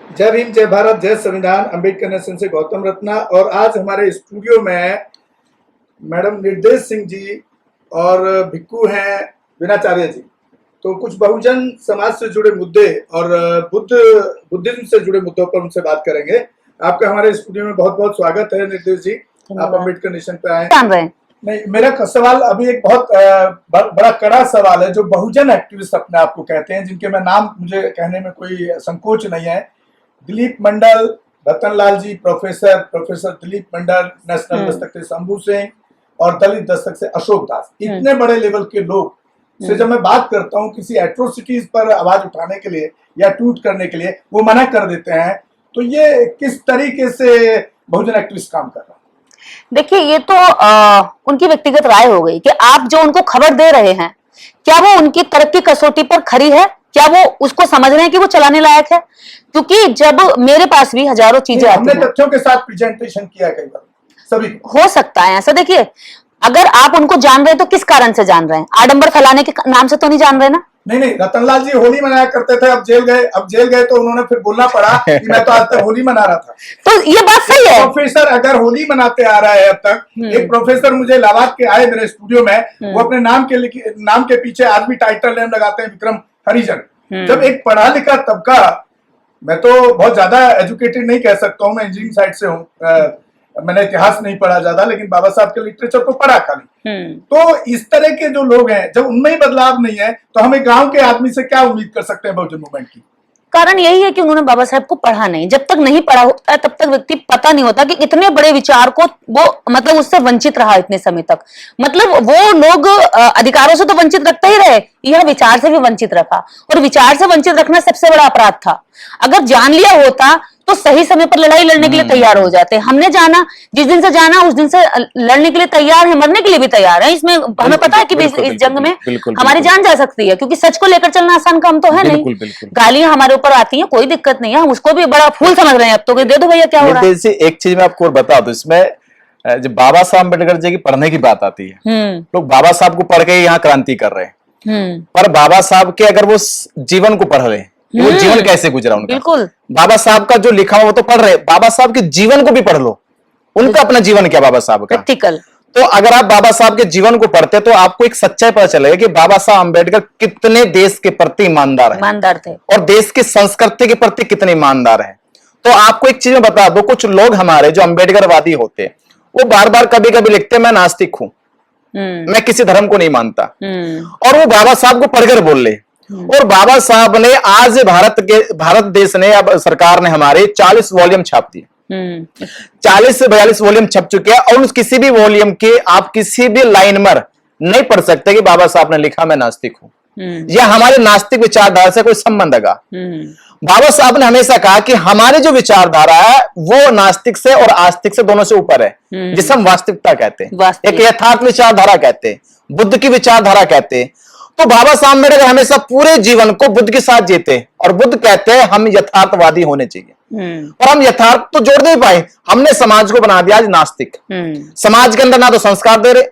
जय भीम, जय भारत, जय संविधान। अंबेडकर नेशन से गौतम रत्ना। और आज हमारे स्टूडियो में मैडम निर्देश सिंह जी और भिक्कू हैं विनाचार्य जी। तो कुछ बहुजन समाज से जुड़े मुद्दे और बुद्धिज्म से जुड़े मुद्दों पर उनसे बात करेंगे। आपका हमारे स्टूडियो में बहुत बहुत स्वागत है निर्देश जी। आप अंबेडकर नेशन पे आए। नहीं, मेरा सवाल अभी एक बहुत बड़ा कड़ा सवाल है, जो बहुजन एक्टिविस्ट अपने आप को कहते हैं, जिनके मैं नाम मुझे कहने में कोई संकोच नहीं है। दिलीप मंडल, रतनलाल जी, प्रोफेसर दिलीप मंडल, नेशनल दस्तक से शंभू सिंह और दलित दस्तक से अशोक दास। इतने बड़े लेवल के लोग से जब मैं बात करता हूँ किसी एट्रोसिटीज पर आवाज उठाने के लिए या ट्वीट करने के लिए, वो मना कर देते हैं। तो ये किस तरीके से बहुजन एक्टिविस्ट काम कर रहा है? देखिए, ये तो उनकी व्यक्तिगत राय हो गई कि आप जो उनको खबर दे रहे हैं, क्या वो उनकी तरफ की कसौटी पर खरी है? क्या वो उसको समझ रहे हैं कि वो चलाने लायक है? क्योंकि जब मेरे पास भी हजारों चीजें आती हैं, हमने तथ्यों के साथ प्रेजेंटेशन किया कई बार, सभी हो सकता है ऐसा। देखिए, अगर आप उनको जान रहे हैं तो किस कारण से जान रहे हैं? आडंबर फैलाने के नाम से तो नहीं जान रहे ना। नहीं, रतनलाल जी होली मनाया करते थे, अब जेल गए तो उन्होंने फिर बोलना पड़ा कि मैं तो आज तक होली मना रहा था। तो ये बात सही है। प्रोफेसर अगर होली मनाते आ रहा है अब तक, एक प्रोफेसर मुझे इलाहाबाद के आए मेरे स्टूडियो में, वो अपने नाम के पीछे आज भी टाइटल नेम लगाते हैं विक्रम हरिजन। जब एक पढ़ा लिखा तबका, मैं तो बहुत ज्यादा एजुकेटेड नहीं कह सकता हूँ, मैं इंजीनियरिंग साइड से हूँ, मैंने इतिहास नहीं पढ़ा ज्यादा, लेकिन बाबा साहब के लिटरेचर को पढ़ा खाली। तो इस तरह के जो लोग हैं, जब उनमें ही बदलाव नहीं है, तो हमें गांव के आदमी से क्या उम्मीद कर सकते हैं बहुजन मूवमेंट की? कारण यही है कि उन्होंने बाबा साहब को पढ़ा नहीं। जब तक नहीं पढ़ा होता है, तब तक व्यक्ति पता नहीं होता कि इतने बड़े विचार को वो मतलब उससे वंचित रहा इतने समय तक। मतलब वो लोग अधिकारों से तो वंचित रखते ही रहे, यह विचार से भी वंचित रखा, और विचार से वंचित रखना सबसे बड़ा अपराध था। अगर जान लिया होता तो सही समय पर लड़ाई लड़ने के लिए तैयार हो जाते। हमने जाना, जिस दिन से जाना उस दिन से लड़ने के लिए तैयार है, मरने के लिए भी तैयार है। इसमें हमें पता है कि इस जंग में हमारी जान जा सकती है, क्योंकि सच को लेकर चलना आसान काम तो है नहीं। गालियां हमारे ऊपर आती हैं, कोई दिक्कत नहीं है, हम उसको भी बड़ा फूल समझ रहे हैं अब तो, दे दो भैया क्या हो रहा है। एक चीज मैं आपको बता दूं, इसमें जब बाबा साहब अम्बेडकर जी की पढ़ने की बात आती है, लोग बाबा साहब को पढ़ के यहाँ क्रांति कर रहे हैं, पर बाबा साहब के अगर वो जीवन को पढ़ रहे, वो जीवन कैसे गुजरा उनका, बिल्कुल बाबा साहब का जो लिखा हुआ वो तो पढ़ रहे, बाबा साहब के जीवन को भी पढ़ लो, उनका अपना जीवन क्या बाबा साहब का प्रैक्टिकल। तो अगर आप बाबा साहब के जीवन को पढ़ते तो आपको एक सच्चाई पता चलेगा कि बाबा साहब अम्बेडकर कितने देश के प्रति ईमानदार थे और देश की संस्कृति के प्रति कितने ईमानदार हैं। तो आपको एक चीज में बता दो, कुछ लोग हमारे जो अम्बेडकरवादी होते हैं, वो बार बार कभी कभी लिखते हैं मैं नास्तिक हूं, मैं किसी धर्म को नहीं मानता, और वो बाबा साहब को पढ़कर बोल ले। और बाबा साहब ने आज भारत देश ने, अब सरकार ने हमारे 40 वॉल्यूम छाप दिए, 40 से 42 वॉल्यूम छप चुके हैं, और उस किसी भी वॉल्यूम के आप किसी भी लाइन में नहीं पढ़ सकते कि बाबा साहब ने लिखा मैं नास्तिक हूं, या हमारे नास्तिक विचारधारा से कोई संबंध है। बाबा साहब ने हमेशा कहा कि हमारी जो विचारधारा है वो नास्तिक से और आस्तिक से दोनों से ऊपर है, जिसे हम वास्तविकता कहते हैं, एक यथार्थ विचारधारा कहते हैं, बुद्ध की विचारधारा कहते हैं। तो बाबा साहब अम्बेडकर हमेशा पूरे जीवन को बुद्ध के साथ जीते, और बुद्ध कहते हैं हम यथार्थवादी होने चाहिए, और हम यथार्थ तो जोड़ नहीं पाए, हमने समाज को बना दिया आज नास्तिक। समाज के अंदर ना तो संस्कार दे रहे,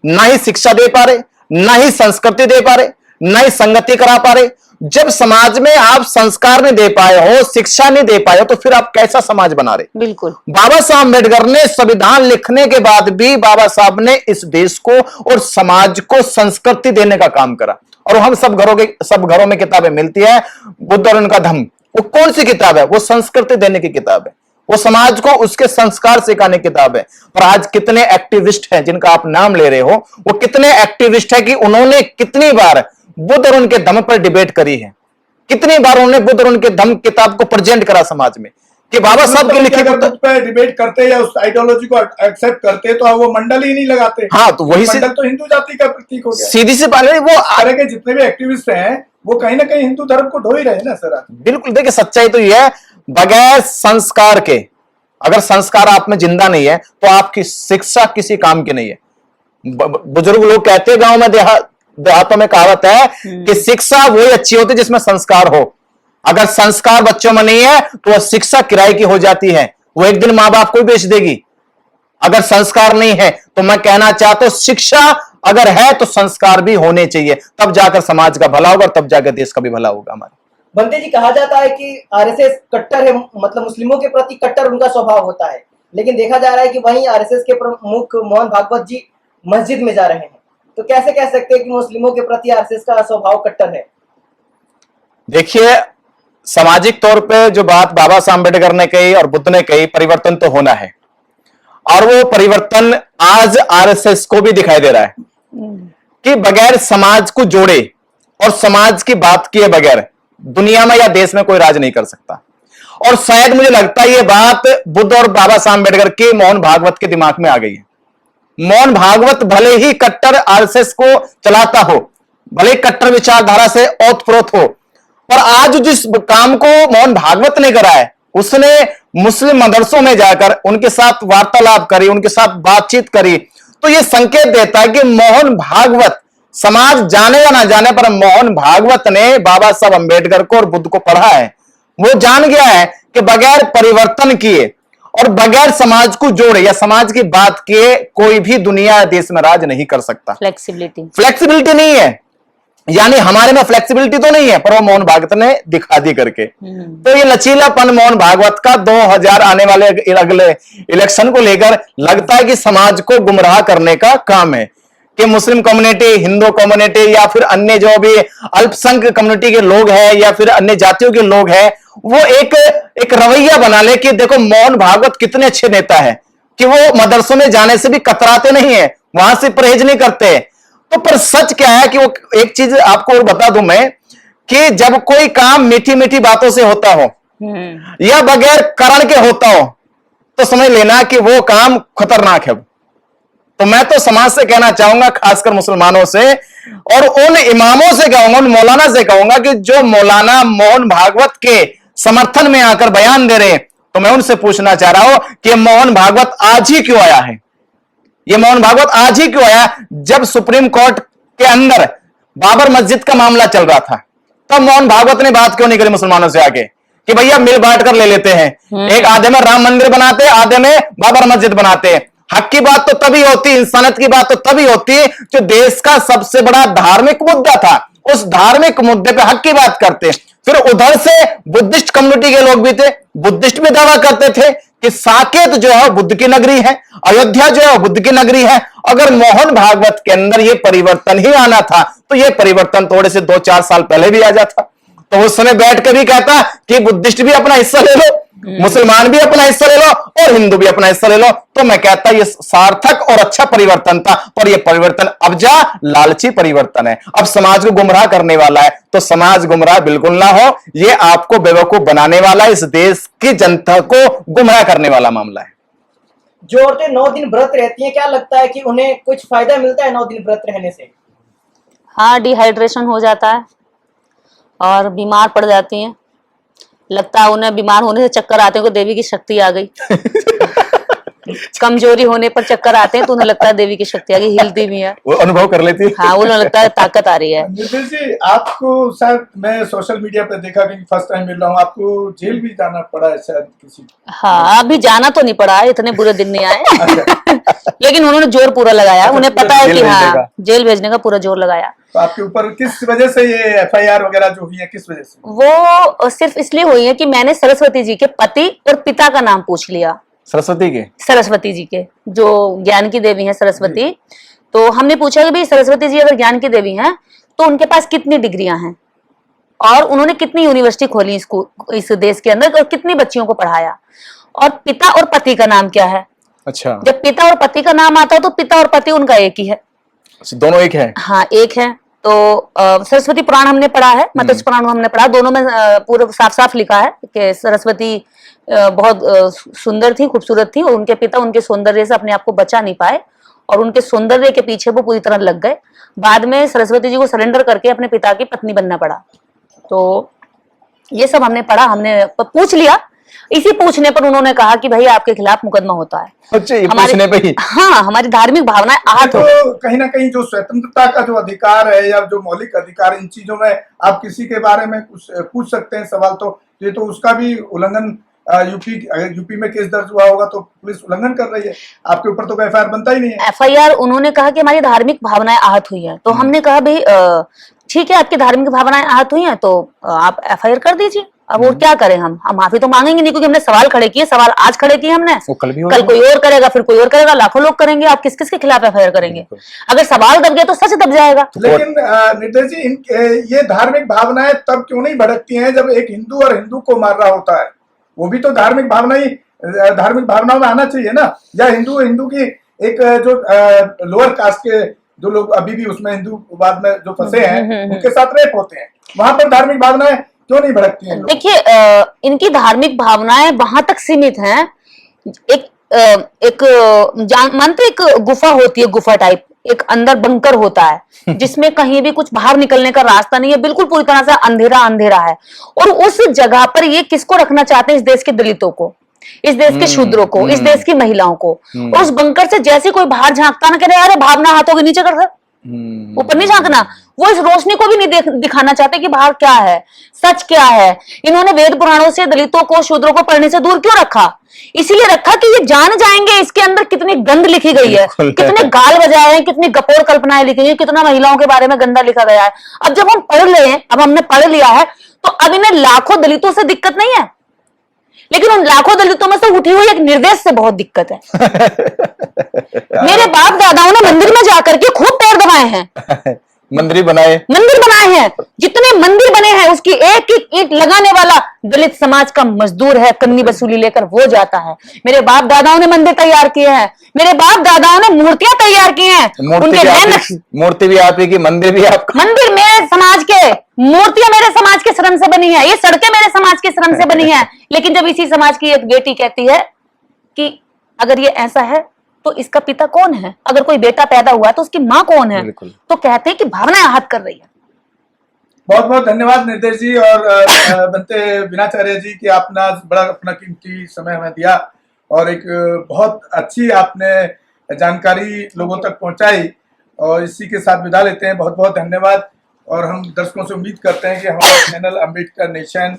ना ही शिक्षा दे पा रहे, ना ही संस्कृति दे पा रहे, ना ही संगति करा पा रहे। जब समाज में आप संस्कार नहीं दे पाए हो, शिक्षा नहीं दे पाए हो, तो फिर आप कैसा समाज बना रहे? बिल्कुल। बाबा साहब अम्बेडकर ने संविधान लिखने के बाद भी बाबा साहब ने इस देश को और समाज को संस्कृति देने का काम करा, और हम सब घरों में किताबें मिलती है, बुद्ध और उनका धम्म, वो कौन सी किताब है? वो संस्कृति देने की किताब है, वो समाज को उसके संस्कार सिखाने की किताब है। और आज कितने एक्टिविस्ट हैं जिनका आप नाम ले रहे हो, वो कितने एक्टिविस्ट हैं कि उन्होंने कितनी बार बुद्ध और उनके धम्म पर डिबेट करी है, कितनी बार उन्होंने बुद्ध और उनके धम्म किताब को प्रेजेंट करा समाज में, कि बाबा साहब के लिखे बुद्ध पे डिबेट करते या उस आइडियोलॉजी को एक्सेप्ट करते तो वो मंडल ही नहीं लगाते। हाँ, तो वही मंडल तो हिंदू जाति का प्रतीक हो गया। सीधी सी बात है, वो तरह के जितने भी एक्टिविस्ट हैं वो कहीं ना कहीं हिंदू धर्म को ढो ही रहे ना सर। बिल्कुल, देखिए सच्चाई तो यह है, बगैर संस्कार के, अगर संस्कार आप में जिंदा नहीं है तो आपकी शिक्षा किसी काम की नहीं है। बुजुर्ग लोग कहते हैं, गांव में देहातों में कहावत है कि शिक्षा वही अच्छी होती है जिसमें संस्कार हो। अगर संस्कार बच्चों में नहीं है तो वह शिक्षा किराए की हो जाती है, वो एक दिन मां बाप को भी बेच देगी। अगर संस्कार नहीं है तो मैं कहना चाहता हूं, शिक्षा अगर है तो संस्कार भी होने चाहिए, तब जाकर समाज का भला होगा, तब जाकर देश का भी भला होगा हमारे। बंते जी, कहा जाता है कि आरएसएस कट्टर है, मतलब मुस्लिमों के प्रति कट्टर उनका स्वभाव होता है, लेकिन देखा जा रहा है कि वहीं आरएसएस के प्रमुख मोहन भागवत जी मस्जिद में जा रहे हैं, तो कैसे कह सकते हैं कि मुस्लिमों के प्रति आरएसएस का स्वभाव कट्टर है? देखिए, सामाजिक तौर पे जो बात बाबा साहब अम्बेडकर ने कही और बुद्ध ने कही, परिवर्तन तो होना है, और वो परिवर्तन आज आरएसएस को भी दिखाई दे रहा है कि बगैर समाज को जोड़े और समाज की बात किए बगैर दुनिया में या देश में कोई राज नहीं कर सकता। और शायद मुझे लगता है ये बात बुद्ध और बाबा साहब अम्बेडकर के मोहन भागवत के दिमाग में आ गई है। मोहन भागवत भले ही कट्टर आरएसएस को चलाता हो, भले ही कट्टर विचारधारा से ओतप्रोत हो, पर आज जिस काम को मोहन भागवत ने करा है, उसने मुस्लिम मदरसों में जाकर उनके साथ वार्तालाप करी, उनके साथ बातचीत करी, तो यह संकेत देता है कि मोहन भागवत, समाज जाने या ना जाने पर मोहन भागवत ने बाबा साहब अम्बेडकर को और बुद्ध को पढ़ा है। वो जान गया है कि बगैर परिवर्तन किए और बगैर समाज को जोड़े या समाज की बात किए कोई भी दुनिया देश में राज नहीं कर सकता। फ्लेक्सिबिलिटी नहीं है, यानी हमारे में फ्लेक्सिबिलिटी तो नहीं है, पर वो मोहन भागवत ने दिखा दी करके। तो ये लचीलापन मोहन भागवत का 2000 आने वाले अगले इलेक्शन को लेकर लगता है कि समाज को गुमराह करने का काम है कि मुस्लिम कम्युनिटी, हिंदू कम्युनिटी या फिर अन्य जो भी अल्पसंख्यक कम्युनिटी के लोग हैं या फिर अन्य जातियों के लोग हैं, वो एक रवैया बना ले कि देखो मोहन भागवत कितने अच्छे नेता है कि वो मदरसों में जाने से भी कतराते नहीं है, वहां से परहेज नहीं करते। तो पर सच क्या है कि वो एक चीज आपको और बता दूं मैं कि जब कोई काम मीठी मीठी बातों से होता हो या बगैर कारण के होता हो तो समझ लेना कि वो काम खतरनाक है। तो मैं तो समाज से कहना चाहूंगा, खासकर मुसलमानों से और उन इमामों से कहूंगा, उन मौलाना से कहूंगा कि जो मौलाना मोहन भागवत के समर्थन में आकर बयान दे रहे हैं, तो मैं उनसे पूछना चाह रहा हूं कि मोहन भागवत आज ही क्यों आया है? ये मोहन भागवत आज ही क्यों आया? जब सुप्रीम कोर्ट के अंदर बाबर मस्जिद का मामला चल रहा था, तब मोहन भागवत ने बात क्यों नहीं करी मुसलमानों से आके कि भैया मिल बांट कर ले लेते हैं, एक आधे में राम मंदिर बनाते, आधे में बाबर मस्जिद बनाते हैं। हक की बात तो तभी होती, इंसानियत की बात तो तभी होती जो देश का सबसे बड़ा धार्मिक मुद्दा था, उस धार्मिक मुद्दे पे हक की बात करते। फिर उधर से बुद्धिस्ट कम्युनिटी के लोग भी थे, बुद्धिस्ट भी दावा करते थे कि साकेत जो है बुद्ध की नगरी है, अयोध्या जो है बुद्ध की नगरी है। अगर मोहन भागवत के अंदर ये परिवर्तन ही आना था तो ये परिवर्तन थोड़े से 2-4 साल पहले भी आ जाता। तो उस समय बैठ कर भी कहता कि बुद्धिस्ट भी अपना हिस्सा ले लो, मुसलमान भी अपना हिस्सा ले लो और हिंदू भी अपना हिस्सा ले लो। तो मैं कहता ये सार्थक और अच्छा परिवर्तन था, पर यह परिवर्तन अबजा लालची परिवर्तन है, अब समाज को गुमराह करने वाला है। तो समाज गुमराह बिल्कुल ना हो, ये आपको बेवकूफ बनाने वाला, इस देश की जनता को गुमराह करने वाला मामला है। जो औरतें 9 दिन व्रत रहती हैं, क्या लगता है कि उन्हें कुछ फायदा मिलता है 9 दिन व्रत रहने से? हाँ, डिहाइड्रेशन हो जाता है और बीमार पड़ जाती हैं। लगता है उन्हें बीमार होने से चक्कर आते हैं को देवी की शक्ति आ गई। कमजोरी होने पर चक्कर आते हैं तो उन्हें लगता है देवी की शक्ति आ गई, हिलती भी है, वो अनुभव कर लेती है। हाँ, उन्हें लगता है ताकत आ रही है। निर्देश जी, आपको शायद मैं सोशल मीडिया पे देखा कि फर्स्ट टाइम मिल रहा हूँ, आपको जेल भी जाना पड़ा है शायद किसी? हाँ, अभी जाना तो नहीं पड़ा है, इतने बुरे दिन नहीं आए। लेकिन उन्होंने जोर पूरा लगाया, उन्हें पता है कि हाँ जेल भेजने का पूरा जोर लगाया। तो आपके ऊपर किस वजह से ये एफआईआर वगैरह जो हुई है, किस वजह से? वो सिर्फ इसलिए हुई है कि मैंने सरस्वती जी के पति और पिता का नाम पूछ लिया। सरस्वती जी के, जो ज्ञान की देवी है सरस्वती। तो हमने पूछा कि भाई सरस्वती जी अगर ज्ञान की देवी हैं तो उनके पास कितनी डिग्रियां हैं और उन्होंने कितनी यूनिवर्सिटी खोली इस देश के अंदर और कितनी बच्चियों को पढ़ाया, और पिता और पति का नाम क्या है। अच्छा, जब पिता और पति का नाम आता है तो पिता और पति उनका एक ही है, दोनों एक है। हाँ, एक है। तो सरस्वती पुराण हमने पढ़ा है, मत्स्य पुराण हमने पढ़ा, दोनों में पूरा साफ साफ लिखा है कि सरस्वती बहुत सुंदर थी, खूबसूरत थी और उनके पिता उनके सौंदर्य से अपने आप को बचा नहीं पाए और उनके सौंदर्य के पीछे वो पूरी तरह लग गए। बाद में सरस्वती जी को सरेंडर करके अपने पिता की पत्नी बनना पड़ा। तो ये सब हमने पढ़ा, हमने पूछ लिया। इसी पूछने पर उन्होंने कहा कि भाई आपके खिलाफ मुकदमा होता है। अच्छा, ये पूछने पे ही? हाँ, हमारी धार्मिक भावनाएं आहत हो तो कहीं ना कहीं जो स्वतंत्रता का जो अधिकार है या जो मौलिक अधिकार, इन चीजों में आप किसी के बारे में कुछ पूछ सकते हैं सवाल, तो ये तो उसका भी उल्लंघन, यूपी में केस दर्ज हुआ होगा तो पुलिस उल्लंघन कर रही है, आपके ऊपर तो एफआईआर बनता ही नहीं है। एफआईआर उन्होंने कहा कि हमारी धार्मिक भावनाएं आहत हुई है। तो हमने कहा भाई ठीक है, आपकी धार्मिक भावनाएं आहत हुई हैं तो आप एफआईआर कर दीजिए। अब और क्या करें, हम माफी तो मांगेंगे नहीं, क्योंकि हमने सवाल खड़े किए, सवाल आज खड़े किए हमने, वो कल भी कल कोई और करेगा, फिर कोई और करेगा, लाखों लोग करेंगे। आप किस किस के खिलाफ एफआईआर करेंगे? अगर सवाल दब गया तो सच दब जाएगा। लेकिन निर्देश जी, ये धार्मिक भावनाएं तब क्यों नहीं भड़कती हैं जब एक हिंदू और हिंदू को मार रहा होता है? वो भी तो धार्मिक भावनाओं में आना चाहिए ना। या हिंदू की एक जो लोअर कास्ट के जो लोग अभी भी उसमें हिंदूवाद में जो फंसे हैं, उनके साथ रेप होते हैं, वहां पर धार्मिक भावनाएं क्यों नहीं भड़कती हैं? देखिए, इनकी धार्मिक भावनाएं वहां तक सीमित हैं। एक मानते एक गुफा होती है, गुफा टाइप एक अंदर बंकर होता है जिसमें कहीं भी कुछ बाहर निकलने का रास्ता नहीं है, बिल्कुल पूरी तरह से अंधेरा अंधेरा है। और उस जगह पर ये किसको रखना चाहते हैं? इस देश के दलितों को, इस देश के शूद्रों को, इस देश की महिलाओं को। और उस बंकर से जैसे कोई बाहर झांकता ना, कह रहे अरे भावना हाथों के नीचे कर, ऊपर नहीं झांकना। वो इस रोशनी को भी नहीं दिखाना चाहते कि बाहर क्या है, सच क्या है। इन्होंने वेद पुराणों से दलितों को, शूद्रों को पढ़ने से दूर क्यों रखा? इसीलिए रखा कि ये जान जाएंगे इसके अंदर कितनी गंद लिखी गई है, कितने गाल बजाए हैं, कितनी गपोर कल्पनाएं लिखी हैं, कितना महिलाओं के बारे में गंदा लिखा गया है। अब जब हम पढ़ रहे हैं, अब हमने पढ़ लिया है, तो अब इन्हें लाखों दलितों से दिक्कत नहीं है, लेकिन उन लाखों दलितों में से उठी हुई एक निर्देश से बहुत दिक्कत है। मेरे बाप दादाओं ने मंदिर में जाकर के खूब पैर दबाए हैं, मंदिर बनाए हैं। जितने मंदिर बने हैं उसकी एक एक ईंट लगाने वाला दलित समाज का मजदूर है, कन्नी वसूली लेकर वो जाता है। मेरे बाप दादाओं ने मंदिर तैयार किए हैं, मेरे बाप दादाओं ने मूर्तियां तैयार की हैं। मूर्ति भी आप ही की, मंदिर भी आपका। मंदिर मेरे समाज के, मूर्तियां मेरे समाज के श्रम से बनी है, ये सड़कें मेरे समाज के श्रम से बनी है। लेकिन जब इसी समाज की एक बेटी कहती है कि अगर ये ऐसा है तो इसका पिता कौन है, अगर कोई बेटा पैदा हुआ तो उसकी माँ कौन है, तो कहते हैं कि भावनाएं आहत कर रही है। बहुत बहुत धन्यवाद निर्देश जी और बनते विनाचार्य जी कि आपने बड़ा अपना कीमती समय हमें दिया और एक बहुत अच्छी आपने जानकारी लोगों तक पहुंचाई। और इसी के साथ विदा लेते हैं। बहुत बहुत धन्यवाद। और हम दर्शकों से उम्मीद करते हैं कि हमारा चैनल अम्बेडकर नेशन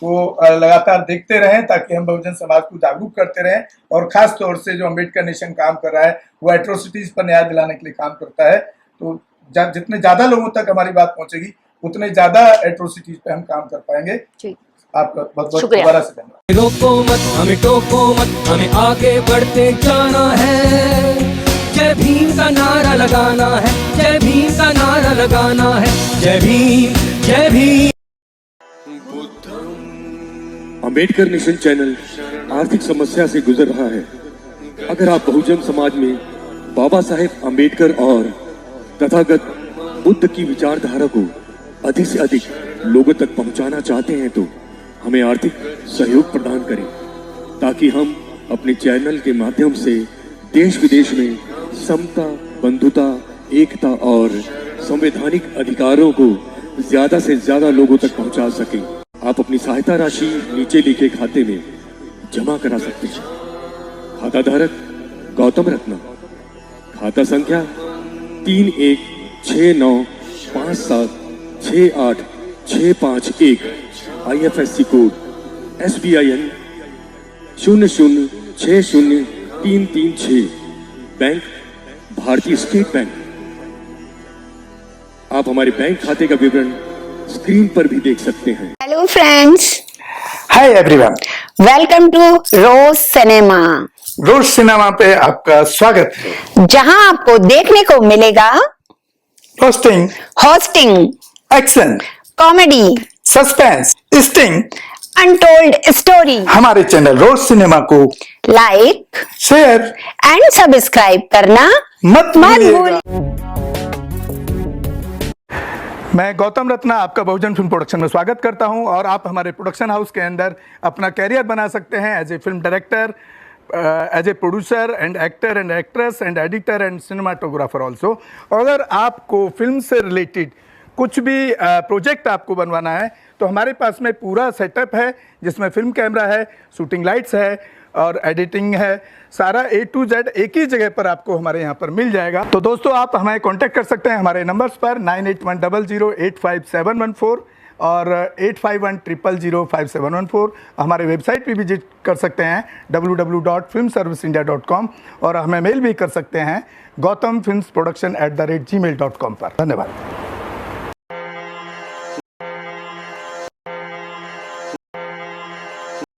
को लगातार देखते रहें ताकि हम बहुजन समाज को जागरूक करते रहें। और खास तौर से जो अम्बेडकर नेशन काम कर रहा है वो एट्रोसिटीज पर न्याय दिलाने के लिए काम करता है। तो जितने ज्यादा लोगों तक हमारी बात पहुंचेगी उतने ज्यादा एट्रोसिटीज पे हम काम कर पाएंगे। आपका बहुत बहुत दोबारा से धन्यवाद। रोको मत, हमें टोको मत, हमें आगे बढ़ते जाना है। जय भीम का नारा लगाना है, जय भीम का नारा लगाना है। जय भीम, जय भीम। अम्बेडकर नेशन चैनल आर्थिक समस्या से गुजर रहा है। अगर आप बहुजन समाज में बाबा साहेब अम्बेडकर और तथागत बुद्ध की विचारधारा को अधिक से अधिक लोगों तक पहुंचाना चाहते हैं तो हमें आर्थिक सहयोग प्रदान करें ताकि हम अपने चैनल के माध्यम से देश विदेश में समता, बंधुता, एकता और संवैधानिक अधिकारों को ज्यादा से ज्यादा लोगों तक पहुंचा सकें। आप अपनी सहायता राशि नीचे लिखे खाते में जमा करा सकते हैं। खाता धारक गौतम रत्ना, खाता संख्या 316957686551, IFSC कोड SBIN 0060336, बैंक भारतीय स्टेट बैंक। आप हमारे बैंक खाते का विवरण स्क्रीन पर भी देख सकते हैं। Hello friends, hi everyone, welcome to Rose Cinema. Rose Cinema पे आपका स्वागत है, जहां आपको देखने को मिलेगा hosting, action, comedy, suspense, sting, untold story. हमारे चैनल रोज सिनेमा को लाइक, शेयर एंड सब्सक्राइब करना मत भूलिएगा। भूलिए। मैं गौतम रत्ना आपका बहुजन फिल्म प्रोडक्शन में स्वागत करता हूं और आप हमारे प्रोडक्शन हाउस के अंदर अपना कैरियर बना सकते हैं as a film director, as a producer and actor and actress and editor and cinematographer also. अगर आपको फिल्म से रिलेटेड कुछ भी प्रोजेक्ट आपको बनवाना है तो हमारे पास में पूरा सेटअप है जिसमें फिल्म कैमरा है, शूटिंग लाइट्स है और एडिटिंग है। सारा A to Z एक ही जगह पर आपको हमारे यहाँ पर मिल जाएगा। तो दोस्तों आप हमें कांटेक्ट कर सकते हैं हमारे नंबर्स पर 9810085714 और 8510005714। हमारे वेबसाइट पे विजिट कर सकते हैं www.filmserviceindia.com और हमें मेल भी कर सकते हैं gautamfilmsproduction@gmail.com पर। धन्यवाद।